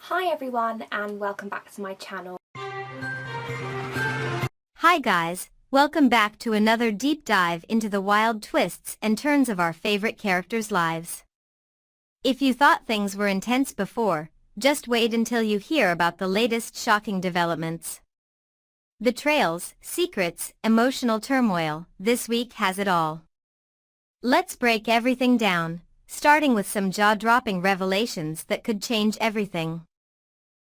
Hi everyone and welcome back to my channel. Hi guys, welcome back to another deep dive into the wild twists and turns of our favorite characters' lives. If you thought things were intense before, just wait until you hear about the latest shocking developments. Betrayals, secrets, emotional turmoil, this week has it all. Let's break everything down, starting with some jaw-dropping revelations that could change everything.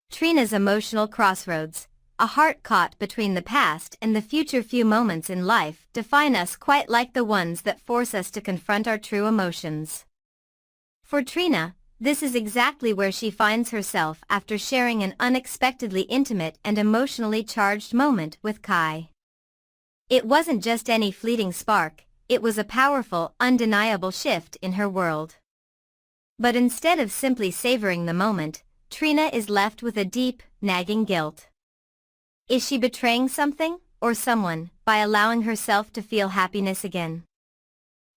Trina's emotional crossroads, a heart caught between the past and the future. Few moments in life define us quite like the ones that force us to confront our true emotions. For Trina, this is exactly where she finds herself after sharing an unexpectedly intimate and emotionally charged moment with Kai. It wasn't just any fleeting spark, it was a powerful, undeniable shift in her world. But instead of simply savoring the moment, Trina is left with a deep, nagging guilt. Is she betraying something, or someone, by allowing herself to feel happiness again?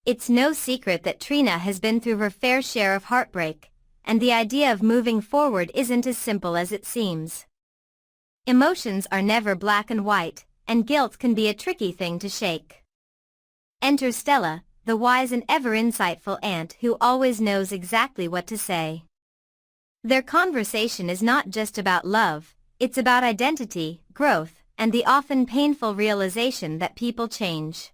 It's no secret that Trina has been through her fair share of heartbreak, and the idea of moving forward isn't as simple as it seems. Emotions are never black and white, and guilt can be a tricky thing to shake. Enter Stella, the wise and ever-insightful aunt who always knows exactly what to say. Their conversation is not just about love, it's about identity, growth, and the often painful realization that people change.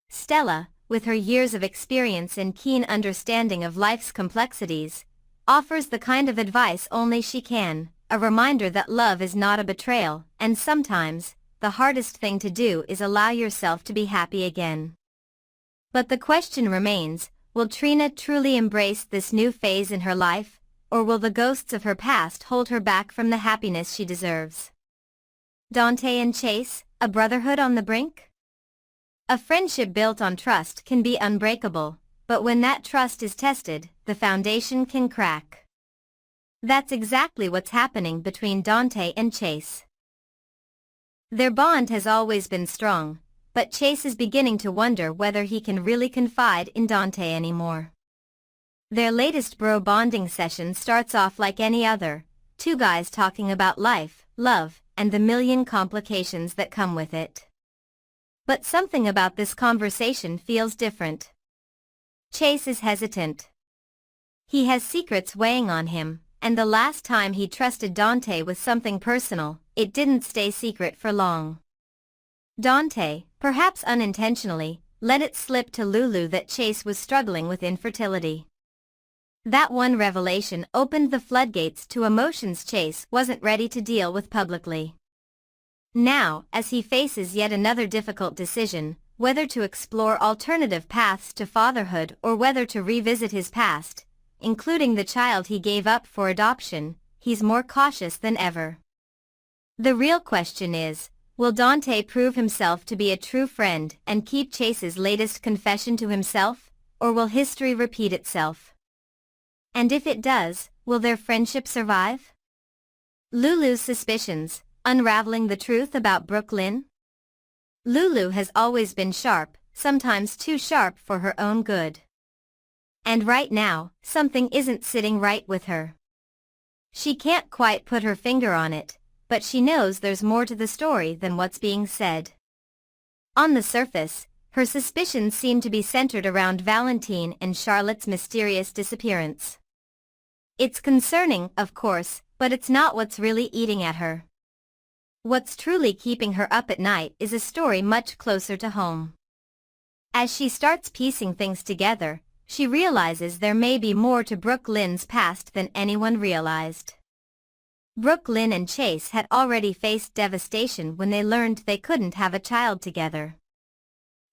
Stella, with her years of experience and keen understanding of life's complexities, offers the kind of advice only she can, a reminder that love is not a betrayal, and sometimes, the hardest thing to do is allow yourself to be happy again. But the question remains, will Trina truly embrace this new phase in her life, or will the ghosts of her past hold her back from the happiness she deserves? Dante and Chase, a brotherhood on the brink? A friendship built on trust can be unbreakable, but when that trust is tested, the foundation can crack. That's exactly what's happening between Dante and Chase. Their bond has always been strong, but Chase is beginning to wonder whether he can really confide in Dante anymore. Their latest bro bonding session starts off like any other, two guys talking about life, love, and the million complications that come with it. But something about this conversation feels different. Chase is hesitant. He has secrets weighing on him, and the last time he trusted Dante with something personal, it didn't stay secret for long. Dante, perhaps unintentionally, let it slip to Lulu that Chase was struggling with infertility. That one revelation opened the floodgates to emotions Chase wasn't ready to deal with publicly. Now, as he faces yet another difficult decision, whether to explore alternative paths to fatherhood or whether to revisit his past, including the child he gave up for adoption, he's more cautious than ever. The real question is, will Dante prove himself to be a true friend and keep Chase's latest confession to himself, or will history repeat itself? And if it does, will their friendship survive? Lulu's suspicions, unraveling the truth about Brooke Lynn? Lulu has always been sharp, sometimes too sharp for her own good. And right now, something isn't sitting right with her. She can't quite put her finger on it, but she knows there's more to the story than what's being said. On the surface, her suspicions seem to be centered around Valentine and Charlotte's mysterious disappearance. It's concerning, of course, but it's not what's really eating at her. What's truly keeping her up at night is a story much closer to home. As she starts piecing things together, she realizes there may be more to Brooke Lynn's past than anyone realized. Brooke Lynn and Chase had already faced devastation when they learned they couldn't have a child together.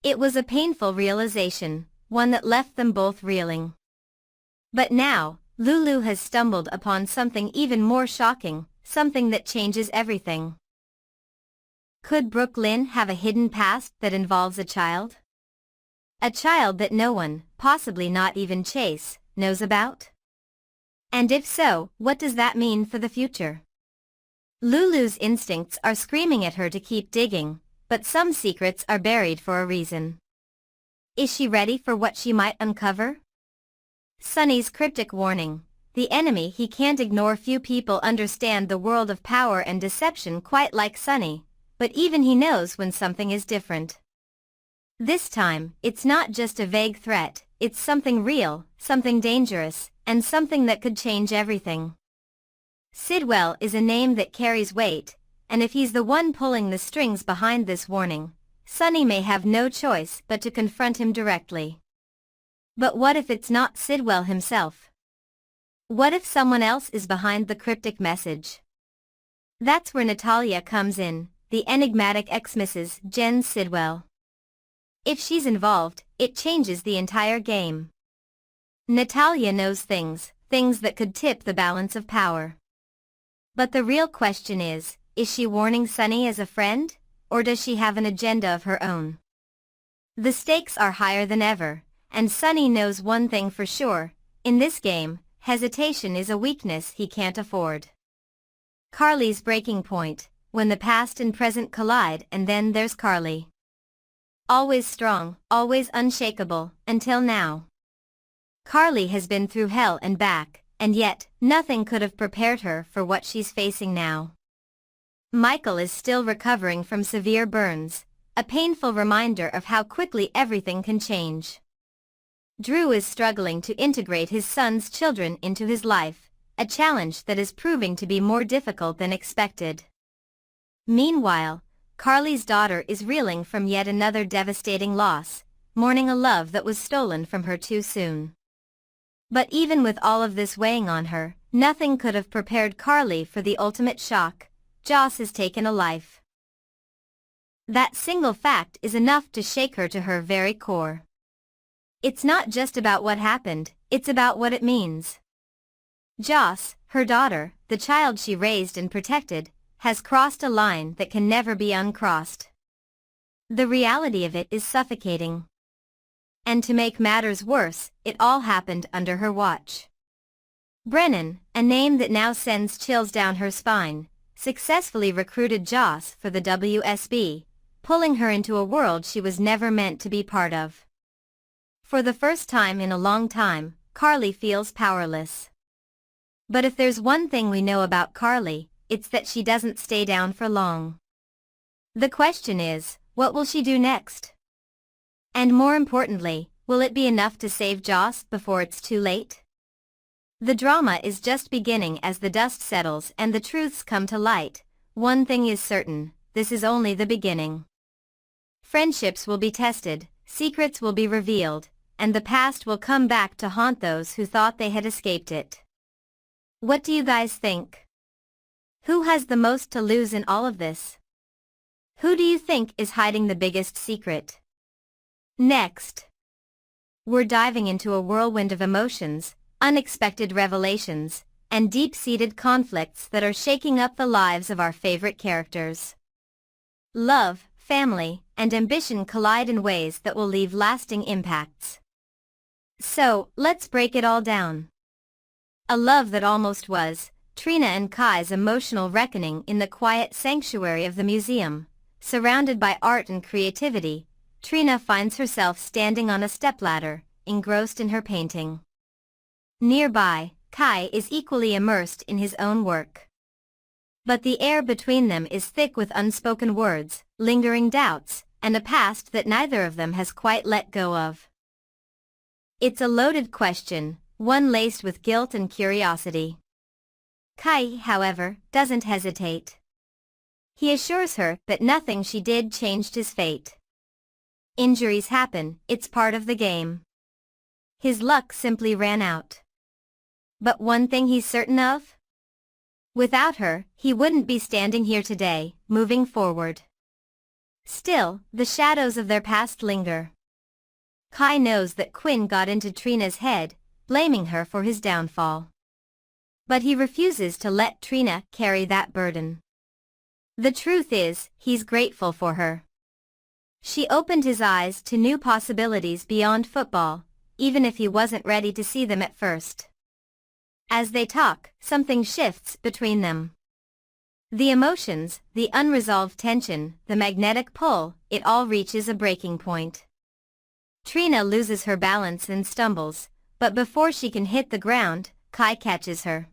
It was a painful realization, one that left them both reeling. But now, Lulu has stumbled upon something even more shocking, something that changes everything. Could Brooke Lynn have a hidden past that involves a child? A child that no one, possibly not even Chase, knows about? And if so, what does that mean for the future? Lulu's instincts are screaming at her to keep digging, but some secrets are buried for a reason. Is she ready for what she might uncover? Sunny's cryptic warning, the enemy he can't ignore. Few people understand the world of power and deception quite like Sunny, but even he knows when something is different. This time, it's not just a vague threat, it's something real, something dangerous, and something that could change everything. Sidwell is a name that carries weight, and if he's the one pulling the strings behind this warning, Sunny may have no choice but to confront him directly. But what if it's not Sidwell himself? What if someone else is behind the cryptic message? That's where Natalia comes in, the enigmatic ex-Mrs. Jen Sidwell. If she's involved, it changes the entire game. Natalia knows things that could tip the balance of power. But the real question is she warning Sunny as a friend, or does she have an agenda of her own? The stakes are higher than ever, and Sunny knows one thing for sure, in this game, hesitation is a weakness he can't afford. Carly's breaking point, when the past and present collide, and then there's Carly. Always strong, always unshakable, until now. Carly has been through hell and back, and yet, nothing could have prepared her for what she's facing now. Michael is still recovering from severe burns, a painful reminder of how quickly everything can change. Drew is struggling to integrate his son's children into his life, a challenge that is proving to be more difficult than expected. Meanwhile, Carly's daughter is reeling from yet another devastating loss, mourning a love that was stolen from her too soon. But even with all of this weighing on her, nothing could have prepared Carly for the ultimate shock. Joss has taken a life. That single fact is enough to shake her to her very core. It's not just about what happened, it's about what it means. Joss, her daughter, the child she raised and protected, has crossed a line that can never be uncrossed. The reality of it is suffocating. And to make matters worse, it all happened under her watch. Brennan, a name that now sends chills down her spine, successfully recruited Joss for the WSB, pulling her into a world she was never meant to be part of. For the first time in a long time, Carly feels powerless. But if there's one thing we know about Carly, it's that she doesn't stay down for long. The question is, what will she do next? And more importantly, will it be enough to save Joss before it's too late? The drama is just beginning as the dust settles and the truths come to light. One thing is certain, this is only the beginning. Friendships will be tested, secrets will be revealed, and the past will come back to haunt those who thought they had escaped it. What do you guys think? Who has the most to lose in all of this? Who do you think is hiding the biggest secret? Next, we're diving into a whirlwind of emotions, unexpected revelations, and deep-seated conflicts that are shaking up the lives of our favorite characters. Love, family, and ambition collide in ways that will leave lasting impacts. So, let's break it all down. A Love That Almost Was, Trina and Kai's emotional reckoning in the quiet sanctuary of the museum. Surrounded by art and creativity, Trina finds herself standing on a stepladder, engrossed in her painting. Nearby, Kai is equally immersed in his own work. But the air between them is thick with unspoken words, lingering doubts, and a past that neither of them has quite let go of. It's a loaded question, one laced with guilt and curiosity. Kai, however, doesn't hesitate. He assures her that nothing she did changed his fate. Injuries happen, it's part of the game. His luck simply ran out. But one thing he's certain of? Without her, he wouldn't be standing here today, moving forward. Still, the shadows of their past linger. Kai knows that Quinn got into Trina's head, blaming her for his downfall. But he refuses to let Trina carry that burden. The truth is, he's grateful for her. She opened his eyes to new possibilities beyond football, even if he wasn't ready to see them at first. As they talk, something shifts between them. The emotions, the unresolved tension, the magnetic pull, it all reaches a breaking point. Trina loses her balance and stumbles, but before she can hit the ground, Kai catches her.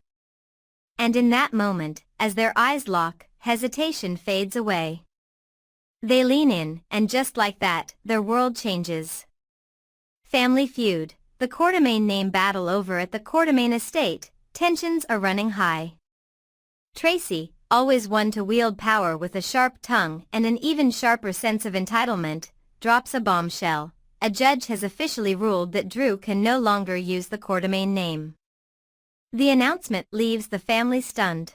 And in that moment, as their eyes lock, hesitation fades away. They lean in, and just like that, their world changes. Family feud, the Quartermain name battle over at the Quartermain estate, tensions are running high. Tracy, always one to wield power with a sharp tongue and an even sharper sense of entitlement, drops a bombshell. A judge has officially ruled that Drew can no longer use the Quartermain name. The announcement leaves the family stunned.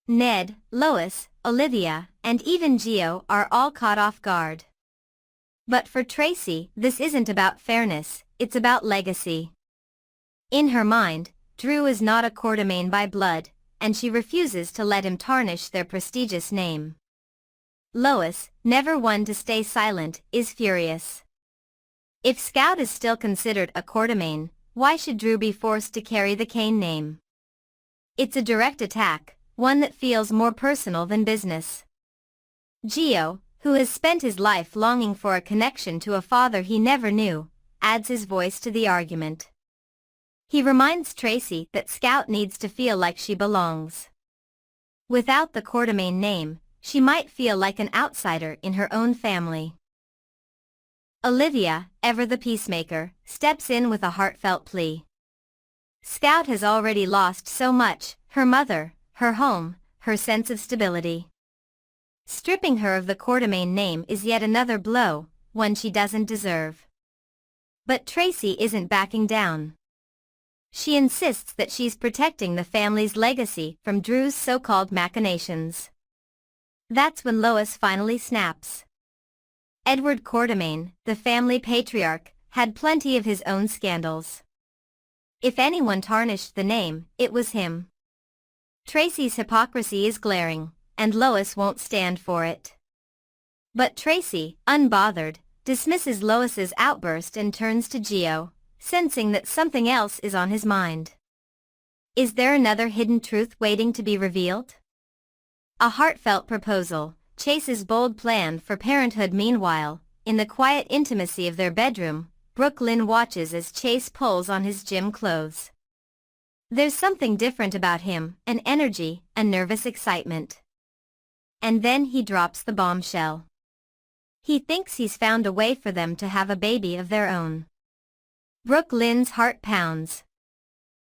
Ned, Lois, Olivia, and even Gio are all caught off guard. But for Tracy, this isn't about fairness, it's about legacy. In her mind, Drew is not a Quartermain by blood, and she refuses to let him tarnish their prestigious name. Lois, never one to stay silent, is furious. If Scout is still considered a Quartermain, why should Drew be forced to carry the Kane name? It's a direct attack, one that feels more personal than business. Gio, who has spent his life longing for a connection to a father he never knew, adds his voice to the argument. He reminds Tracy that Scout needs to feel like she belongs. Without the Quartermain name, she might feel like an outsider in her own family. Olivia, ever the peacemaker, steps in with a heartfelt plea. Scout has already lost so much, her mother, her home, her sense of stability. Stripping her of the Quartermain name is yet another blow, one she doesn't deserve. But Tracy isn't backing down. She insists that she's protecting the family's legacy from Drew's so-called machinations. That's when Lois finally snaps. Edward Quartermain, the family patriarch, had plenty of his own scandals. If anyone tarnished the name, it was him. Tracy's hypocrisy is glaring, and Lois won't stand for it. But Tracy, unbothered, dismisses Lois's outburst and turns to Gio, sensing that something else is on his mind. Is there another hidden truth waiting to be revealed? A heartfelt proposal, Chase's bold plan for parenthood. Meanwhile, in the quiet intimacy of their bedroom, Brooke Lynn watches as Chase pulls on his gym clothes. There's something different about him, an energy, a nervous excitement. And then he drops the bombshell. He thinks he's found a way for them to have a baby of their own. Brooke Lynn's heart pounds.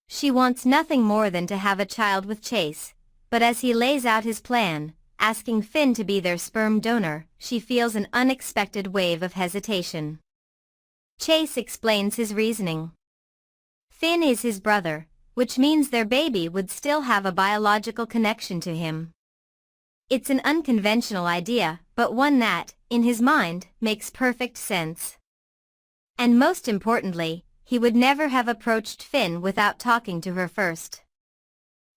She wants nothing more than to have a child with Chase, but as he lays out his plan, asking Finn to be their sperm donor, she feels an unexpected wave of hesitation. Chase explains his reasoning. Finn is his brother, which means their baby would still have a biological connection to him. It's an unconventional idea, but one that, in his mind, makes perfect sense. And most importantly, he would never have approached Finn without talking to her first.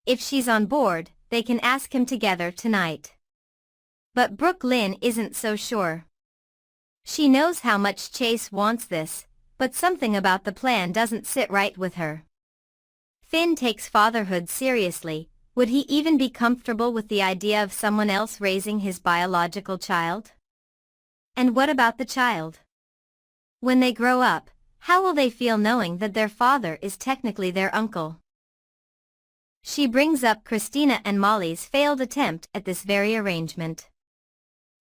If she's on board, they can ask him together tonight. But Brooke Lynn isn't so sure. She knows how much Chase wants this, but something about the plan doesn't sit right with her. Finn takes fatherhood seriously. Would he even be comfortable with the idea of someone else raising his biological child? And what about the child? When they grow up, how will they feel knowing that their father is technically their uncle? She brings up Christina and Molly's failed attempt at this very arrangement.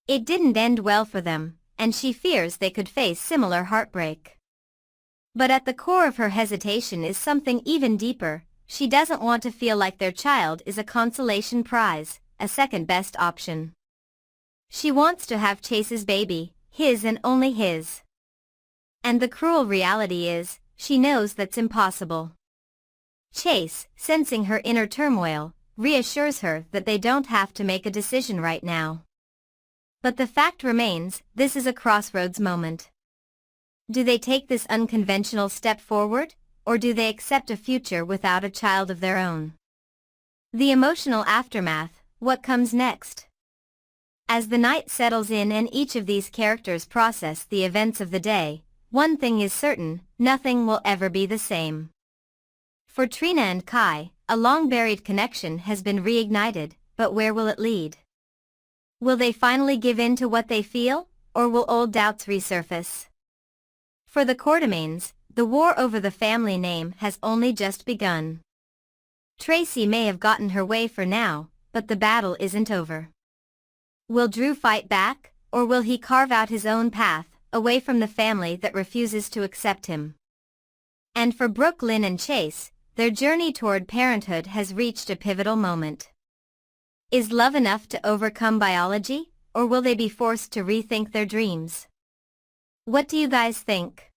It didn't end well for them, and she fears they could face similar heartbreak. But at the core of her hesitation is something even deeper. She doesn't want to feel like their child is a consolation prize, a second-best option. She wants to have Chase's baby, his and only his. And the cruel reality is, she knows that's impossible. Chase, sensing her inner turmoil, reassures her that they don't have to make a decision right now. But the fact remains, this is a crossroads moment. Do they take this unconventional step forward, or do they accept a future without a child of their own? The emotional aftermath, what comes next? As the night settles in and each of these characters process the events of the day, one thing is certain, nothing will ever be the same. For Trina and Kai, a long-buried connection has been reignited, but where will it lead? Will they finally give in to what they feel, or will old doubts resurface? For the Quartermains, the war over the family name has only just begun. Tracy may have gotten her way for now, but the battle isn't over. Will Drew fight back, or will he carve out his own path, away from the family that refuses to accept him? And for Brooke Lynn and Chase, their journey toward parenthood has reached a pivotal moment. Is love enough to overcome biology, or will they be forced to rethink their dreams? What do you guys think?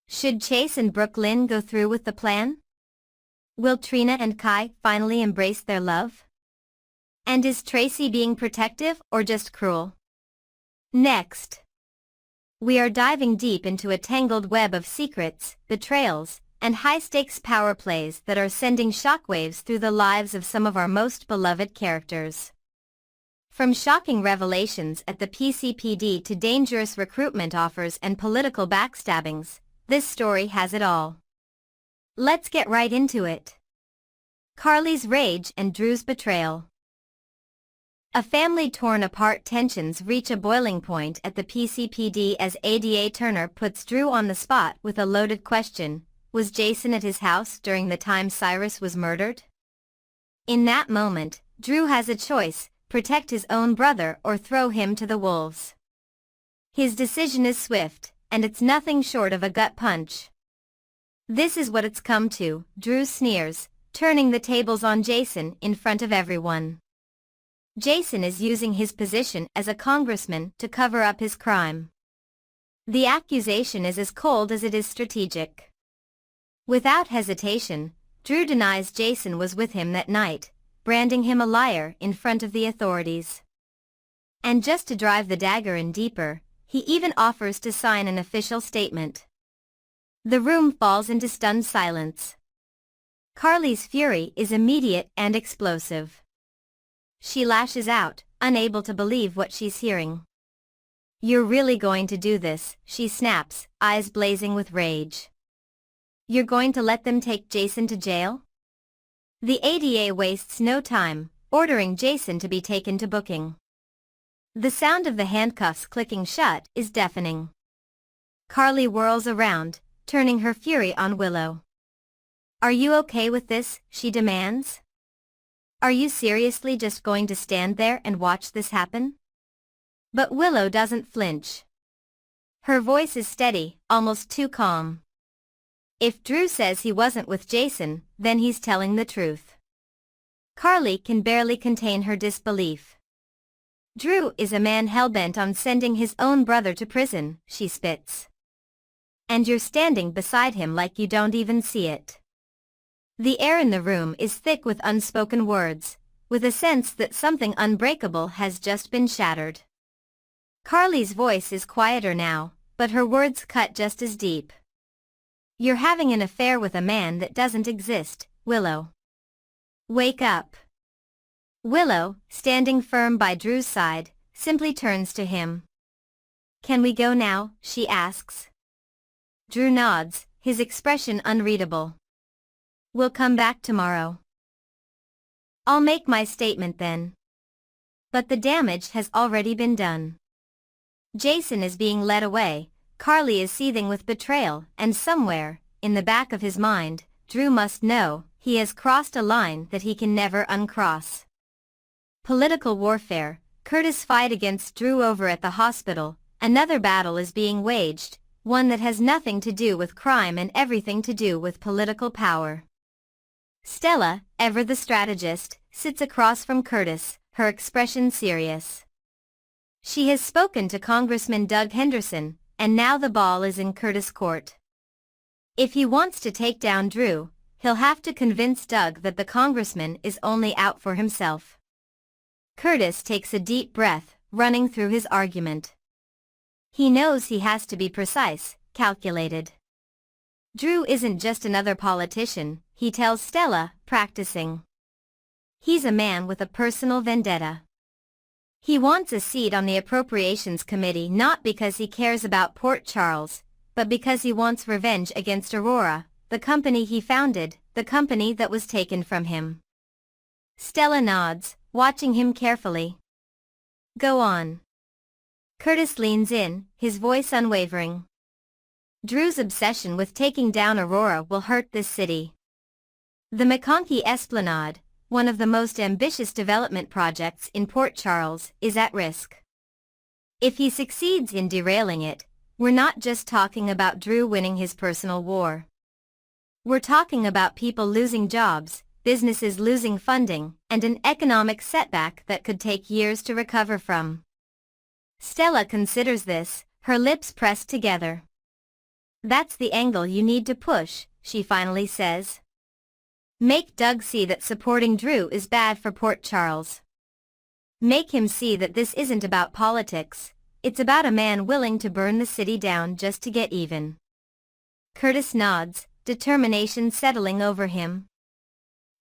Should Chase and Brooke Lynn go through with the plan? Will Trina and Kai finally embrace their love? And is Tracy being protective or just cruel? Next, we are diving deep into a tangled web of secrets, betrayals, and high-stakes power plays that are sending shockwaves through the lives of some of our most beloved characters. From shocking revelations at the PCPD to dangerous recruitment offers and political backstabbings, this story has it all. Let's get right into it. Carly's rage and Drew's betrayal. A family torn apart, tensions reach a boiling point at the PCPD as ADA Turner puts Drew on the spot with a loaded question: was Jason at his house during the time Cyrus was murdered? In that moment, Drew has a choice: protect his own brother or throw him to the wolves. His decision is swift, and it's nothing short of a gut punch. This is what it's come to, Drew sneers, turning the tables on Jason in front of everyone. Jason is using his position as a congressman to cover up his crime. The accusation is as cold as it is strategic. Without hesitation, Drew denies Jason was with him that night, branding him a liar in front of the authorities. And just to drive the dagger in deeper, he even offers to sign an official statement. The room falls into stunned silence. Carly's fury is immediate and explosive. She lashes out, unable to believe what she's hearing. "You're really going to do this?" she snaps, eyes blazing with rage. "You're going to let them take Jason to jail?" The ADA wastes no time, ordering Jason to be taken to booking. The sound of the handcuffs clicking shut is deafening. Carly whirls around, turning her fury on Willow. "Are you okay with this?" she demands. "Are you seriously just going to stand there and watch this happen?" But Willow doesn't flinch. Her voice is steady, almost too calm. "If Drew says he wasn't with Jason, then he's telling the truth." Carly can barely contain her disbelief. "Drew is a man hell-bent on sending his own brother to prison," she spits. "And you're standing beside him like you don't even see it." The air in the room is thick with unspoken words, with a sense that something unbreakable has just been shattered. Carly's voice is quieter now, but her words cut just as deep. "You're having an affair with a man that doesn't exist, Willow. Wake up." Willow, standing firm by Drew's side, simply turns to him. "Can we go now?" she asks. Drew nods, his expression unreadable. "We'll come back tomorrow." "I'll make my statement then." But the damage has already been done. Jason is being led away, Carly is seething with betrayal, and somewhere, in the back of his mind, Drew must know he has crossed a line that he can never uncross. Political warfare, Curtis' fight against Drew over at the hospital, another battle is being waged, one that has nothing to do with crime and everything to do with political power. Stella, ever the strategist, sits across from Curtis, her expression serious. She has spoken to Congressman Doug Henderson, and now the ball is in Curtis' court. If he wants to take down Drew, he'll have to convince Doug that the congressman is only out for himself. Curtis takes a deep breath, running through his argument. He knows he has to be precise, calculated. Drew isn't just another politician, he tells Stella, practicing. He's a man with a personal vendetta. He wants a seat on the Appropriations Committee not because he cares about Port Charles, but because he wants revenge against Aurora, the company he founded, the company that was taken from him. Stella nods, watching him carefully. "Go on." Curtis leans in, his voice unwavering. "Drew's obsession with taking down Aurora will hurt this city. The McConkey Esplanade, one of the most ambitious development projects in Port Charles, is at risk. If he succeeds in derailing it, we're not just talking about Drew winning his personal war. We're talking about people losing jobs, businesses losing funding, and an economic setback that could take years to recover from. Stella considers this, her lips pressed together. That's the angle you need to push, she finally says. Make Doug see that supporting Drew is bad for Port Charles. Make him see that this isn't about politics, it's about a man willing to burn the city down just to get even. Curtis nods, determination settling over him.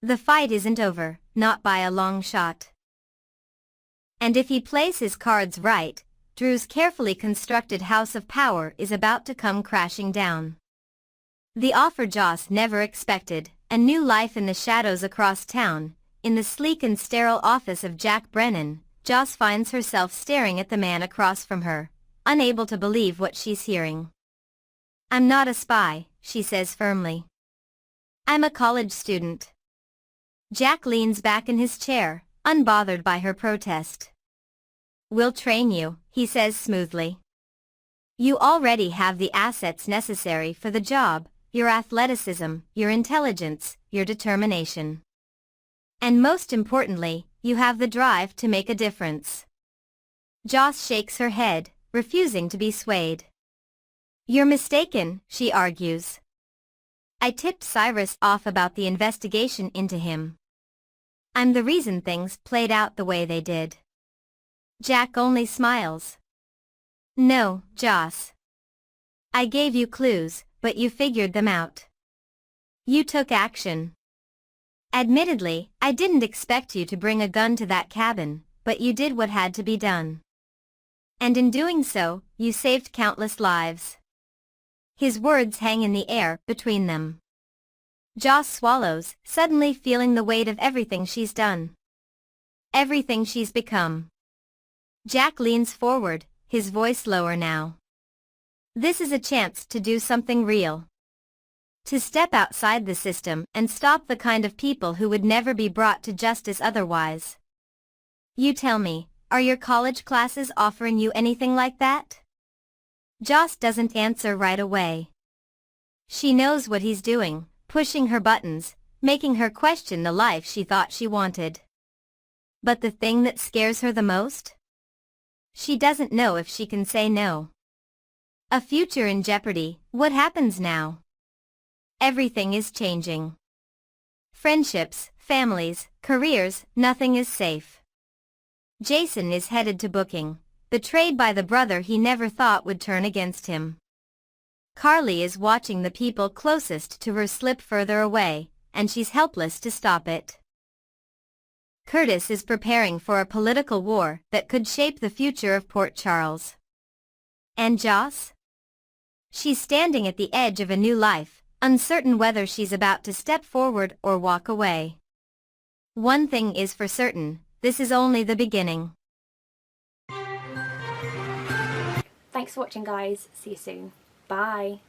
The fight isn't over, not by a long shot. And if he plays his cards right, Drew's carefully constructed house of power is about to come crashing down. The offer Joss never expected, a new life in the shadows across town, in the sleek and sterile office of Jack Brennan, Joss finds herself staring at the man across from her, unable to believe what she's hearing. I'm not a spy, she says firmly. I'm a college student. Jack leans back in his chair, unbothered by her protest. We'll train you, he says smoothly. You already have the assets necessary for the job, your athleticism, your intelligence, your determination. And most importantly, you have the drive to make a difference. Joss shakes her head, refusing to be swayed. You're mistaken, she argues. I tipped Cyrus off about the investigation into him. I'm the reason things played out the way they did. Jack only smiles. No, Joss. I gave you clues, but you figured them out. You took action. Admittedly, I didn't expect you to bring a gun to that cabin, but you did what had to be done. And in doing so, you saved countless lives. His words hang in the air between them. Joss swallows, suddenly feeling the weight of everything she's done. Everything she's become. Jack leans forward, his voice lower now. This is a chance to do something real. To step outside the system and stop the kind of people who would never be brought to justice otherwise. You tell me, are your college classes offering you anything like that? Joss doesn't answer right away. She knows what he's doing, pushing her buttons, making her question the life she thought she wanted. But the thing that scares her the most? She doesn't know if she can say no. A future in jeopardy, what happens now? Everything is changing. Friendships, families, careers, nothing is safe. Jason is headed to booking, betrayed by the brother he never thought would turn against him. Carly is watching the people closest to her slip further away, and she's helpless to stop it. Curtis is preparing for a political war that could shape the future of Port Charles. And Joss? She's standing at the edge of a new life, uncertain whether she's about to step forward or walk away. One thing is for certain, this is only the beginning. Thanks for watching, guys. See you soon. Bye.